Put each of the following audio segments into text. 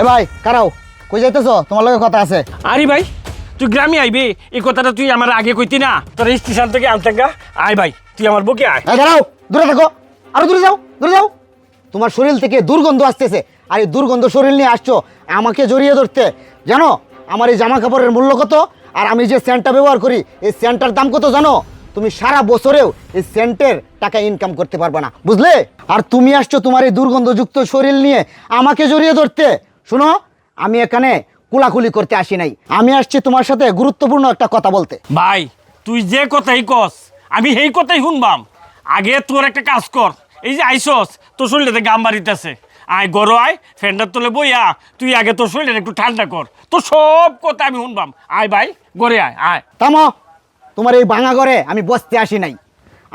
এ ভাই কারাও কই যাইতেছো? তোমার লগে কথা আছে। আরে ভাই তুই গ্রামে আইবি এই কথাটা তুই আমার আগে কইতি না? তোর স্টেশন থেকে আনতেগা আয় ভাই, তুই আমার বুকে আয়। এই দাঁড়াও, দূরে থাকো, আরো দূরে যাও, দূরে যাও। তোমার শরীর থেকে দুর্গন্ধ আসতেছে, আর এই দুর্গন্ধ শরীর নিয়ে আসছো আমাকে জড়িয়ে ধরতে। জানো আমার এই জামা কাপড়ের মূল্য কত? আর আমি যে সেন্টটা ব্যবহার করি এই সেন্টটার দাম কত জানো? তুমি সারা বছরেও এই সেন্টের টাকা ইনকাম করতে পারবে না, বুঝলে? আর তুমি আসছো তোমার এই দুর্গন্ধযুক্ত শরীর নিয়ে আমাকে জড়িয়ে ধরতে। শোনো, আমি এখানে কুলাকুলি করতে আসি নাই, আমি আসছি তোমার সাথে গুরুত্বপূর্ণ একটা কথা বলতে। ভাই তুই যে কথাই কস আমি সেই কথাই শুনবাম। আগে তোর একটা কাজ কর, এই যে আইসস তোর শরীরটাতে গাম বাড়িতেছে, আয় গরো আয় ফ্যানটার তলে বইয়া তুই আগে তোর শরীরটা একটু ঠান্ডা কর, তোর সব কথা আমি শুনবাম। আয় ভাই গড়ে আয় আয়। থামো, তোমার এই ভাঙা ঘরে আমি বসতে আসি নাই,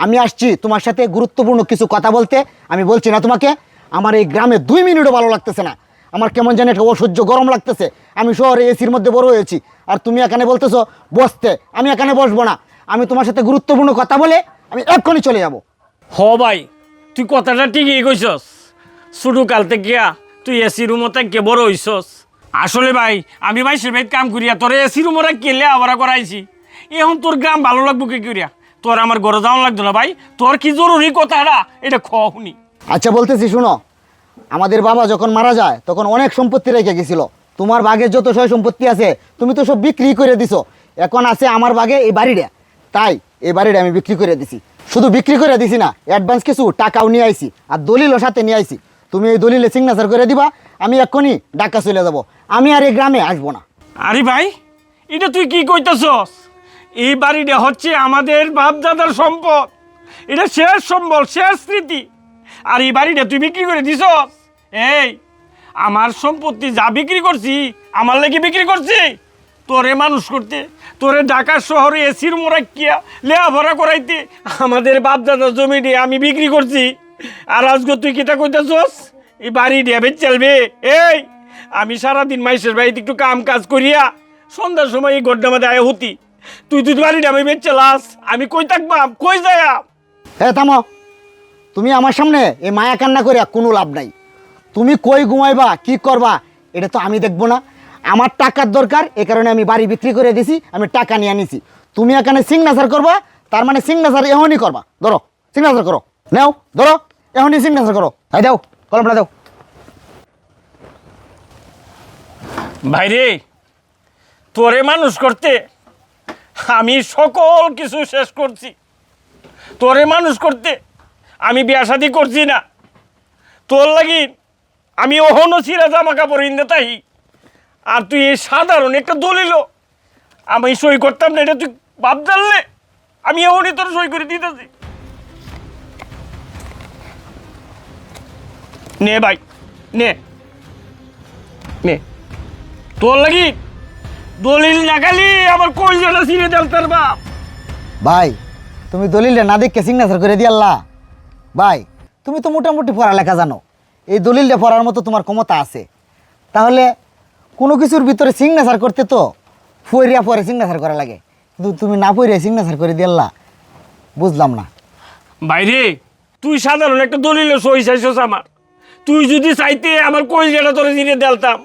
আমি আসছি তোমার সাথে গুরুত্বপূর্ণ কিছু কথা বলতে। আমি বলছি না তোমাকে, আমার এই গ্রামে 2 মিনিটও ভালো লাগতেছে না, আমার কেমন জানি একটা অসহ্য গরম লাগতেছে। আমি শহরে এসির মধ্যে বড় হয়েছি, আর তুমি এখানে বলতেছো বসতে। আমি এখানে বসবো না, আমি তোমার সাথে গুরুত্বপূর্ণ কথা বলে আমি এক্ষুনি চলে যাব। হ ভাই তুই কথাটা ঠিকই কইছস, শুরু কাল থেকে তুই এসি রুমতে কে বড় হইছস। আসলে ভাই আমি ভাই সে কাম করিয়া তোর এসি রুমরা কেলে আবার করাইছি, এখন তোর গ্রাম ভালো লাগবো কি করিয়া? তোর আমার ঘরে যাওয়া লাগতো না ভাই, তোর কি জরুরি কথাটা এটা শুনি। আচ্ছা বলতেছি, শুনো। আমাদের বাবা যখন মারা যায় তখন অনেক সম্পত্তি রেখে গেছিল। তোমার বাগের যত সয় সম্পত্তি আছে তুমি তো সব বিক্রি করে দিছো, এখন আছে আমার বাগে এই বাড়িটা। তাই এই বাড়িটা আমি বিক্রি করে দিছি। শুধু বিক্রি করে দিছি না, অ্যাডভান্স কিছু টাকাও নিয়ে আইছি, আর দলিলও সাথে নিয়ে আইছি। তুমি এই দলিলে সিগনেচার করে দিবা, আমি এক্ষুনি ঢাকা চলে যাব, আমি আর এই গ্রামে আসবো না। আরে ভাই এটা তুই কি কইতেছস? এই বাড়িটা হচ্ছে আমাদের বাপ দাদার সম্পদ, এটা শেষ সম্বল, শেষ স্মৃতি। আর এই বাড়িটা তুই বিক্রি করে দিছস? এই আমার সম্পত্তি যা বিক্রি করছি আমার লাগি বিক্রি করছি তোরে মানুষ করতে, তোরে ঢাকা শহরে এসির মোড়া কিয়া লেয়াভরা করাইতে আমাদের বাপ দাদার জমিটি আমি বিক্রি করছি। আর আজকে তুই কিটা কইতেছস এই বাড়ি ডেবে চলবে? এই আমি সারাদিন মাইশের বাড়িতে একটু কাম কাজ করিয়া সন্ধ্যার সময় এই গড্ডা মাঝে আয় হতি, তুই তুই বাড়িটা আমি বেচে লাস, আমি কই থাকবাম, কই যায়া? হ্যাঁ থামো, তুমি আমার সামনে এই মায়া কান্না করে কোনো লাভ নাই। তুমি কই ঘুমাইবা কি করবা এটা তো আমি দেখবো না, আমার টাকার দরকার, এই কারণে আমি বাড়ি বিক্রি করে দিছি, আমি টাকা নিয়ে আনিছি। তুমি এখানে সিগনেচার করবা, তার মানে সিগনেচার এখনই করবা। ধরো সিগনেচার করো, নাও ধরো এখনই সিগনেচার করো। এই দাও কলমটা দাও। ভাইরে তোরে মানুষ করতে আমি সকল কিছু শেষ করছি, তোরে মানুষ করতে আমি বিয়া শাদি করছি না, তোর লাগি আমি ওহনো ছিঁড়া জামা কাপড় ইন্দে তাই। আর তুই এই সাধারণ একটা দলিল আমি সই করতাম না, এটা তুই ভাব জানলে আমি এমনই তোর সই করে দিতেছি। নে ভাই নে নে, তোর লাগি দলিল না খালি আমার কলজাটা ছিঁড়ে দেল তোর বাপ। ভাই তুমি দলিলটা না দেখে সিগনেচার করে দিয়াল্লা। ভাই তুমি তো মোটামুটি পড়ালেখা জানো, এই দলিলটা পড়ার মতো তোমার ক্ষমতা আছে, তাহলে কোনো কিছুর ভিতরে সিগনেচার করতে তো পড়িয়া পরে সিগনেচার করা লাগে, কিন্তু তুমি না পড়িয়া সিগনেচার করে দিয়াল্লা, বুঝলাম না। বাইরে তুই সাধারণ একটা দলিল সই চাইছস আমার, তুই যদি চাইতে আমার কলজাটা তোরে ছিঁড়ে দেলতাম,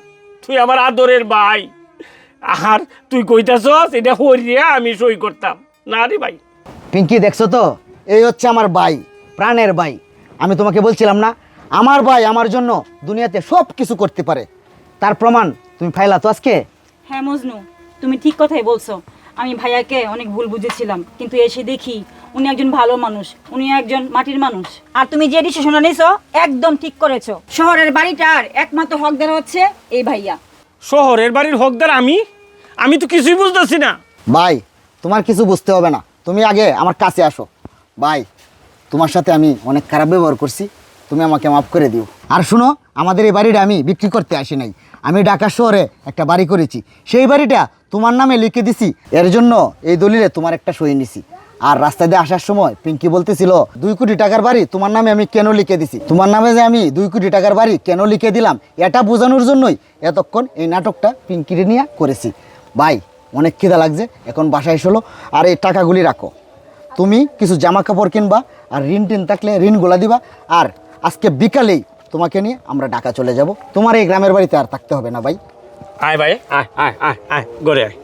তুই আমার আদরের ভাই, আর তুই কইতাছস এটা হরিয়া আমি সই করতাম না রে ভাই। পিঙ্কি দেখছো তো, এই হচ্ছে আমার ভাই, প্রাণের ভাই। আমি তোমাকে বলছিলাম না আমার ভাই আমার জন্য দুনিয়াতে সব কিছু করতে পারে, তার প্রমাণ তুমি পাইলা তো আজকে। হ্যাঁ মজনু, তুমি ঠিক কথাই বলছো। আমি ভাইয়াকে অনেক ভুল বুঝেছিলাম, কিন্তু এসে দেখি উনি একজন ভালো মানুষ, উনি একজন মাটির মানুষ। আর তুমি যে ডিসিশনটা নিয়েছো একদম ঠিক করেছো। শহরের বাড়িটার একমাত্র হকদার হচ্ছে এই ভাইয়া। শহরের বাড়ির হকদার আমি? আমি তো কিছুই বুঝতেছি না। ভাই তোমার কিছু বুঝতে হবে না, তুমি আগে আমার কাছে আসো। ভাই তোমার সাথে আমি অনেক খারাপ ব্যবহার করছি, তুমি আমাকে মাফ করে দিও। আর শুনো, আমাদের এই বাড়িটা আমি বিক্রি করতে আসি নাই, আমি ঢাকা শহরে একটা বাড়ি করেছি, সেই বাড়িটা তোমার নামে লিখে দিছি, এর জন্য এই দলিলে তোমার একটা সই নিছি। আর রাস্তা দিয়ে আসার সময় পিঙ্কি বলতেছিল 2 কোটি টাকার বাড়ি তোমার নামে আমি কেন লিখে দিছি, তোমার নামে যে আমি 2 কোটি টাকার বাড়ি কেন লিখে দিলাম এটা বোঝানোর জন্যই এতক্ষণ এই নাটকটা পিঙ্কিরে নিয়ে করেছি। ভাই অনেক খিদা লাগছে, এখন বাসায় এসলো, আর এই টাকাগুলি রাখো, তুমি কিছু জামা কাপড় কিনবা, আর ঋণ টিন থাকলে ঋণগুলা দিবা। আর আজকে বিকালেই তোমাকে নিয়ে আমরা ঢাকা চলে যাব। তোমার এই গ্রামের বাড়িতে আর থাকতে হবে না ভাই। আয় ভাই, আয় আয় আয় আয়, ঘরে আয়।